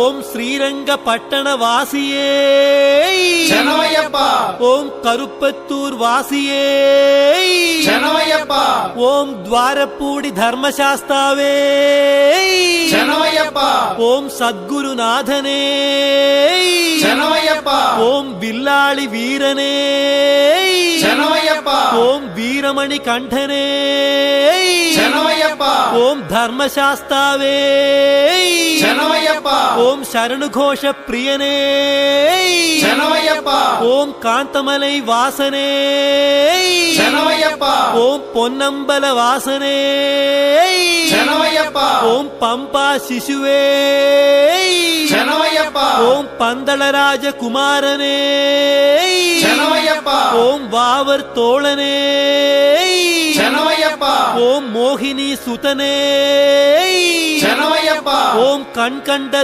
ஓம் ஸ்ரீரங்க பட்டண வாசியே சரணமையப்பா. ஓம் கருப்பத்தூர் வாசியே சரணமையப்பா. ஓம் துவாரப்பூடி தர்மசாஸ்தாவே சரணமையப்பா. ஓம் சத்குருநாதனே சரணமையப்பா. ஓம் வில்லாளி வீரனே சரணமையப்பா. ஓம் வீரமணி கண்டனே சரணமையப்பா. ஓம் தர்மசாஸ்தாவே சரணமையப்பா. ஓம் சரணு கோஷ பிரியனே சரணமையப்பா. ஓம் காந்தமலை வாசனே சரணமையப்பா. ஓம் பொன்னம்பல வாசனே சரணமையப்பா. ஓம் பம்பா சிசுவே சரணமையப்பா. ஓம் பந்தளராஜ குமாரனே சரணமையப்பா. ஓம் வாவர் தோழனே சரணமையப்பா. ஓம் மோகினி சுதனே சரணமையப்பா. ஓம் கண்கண்ட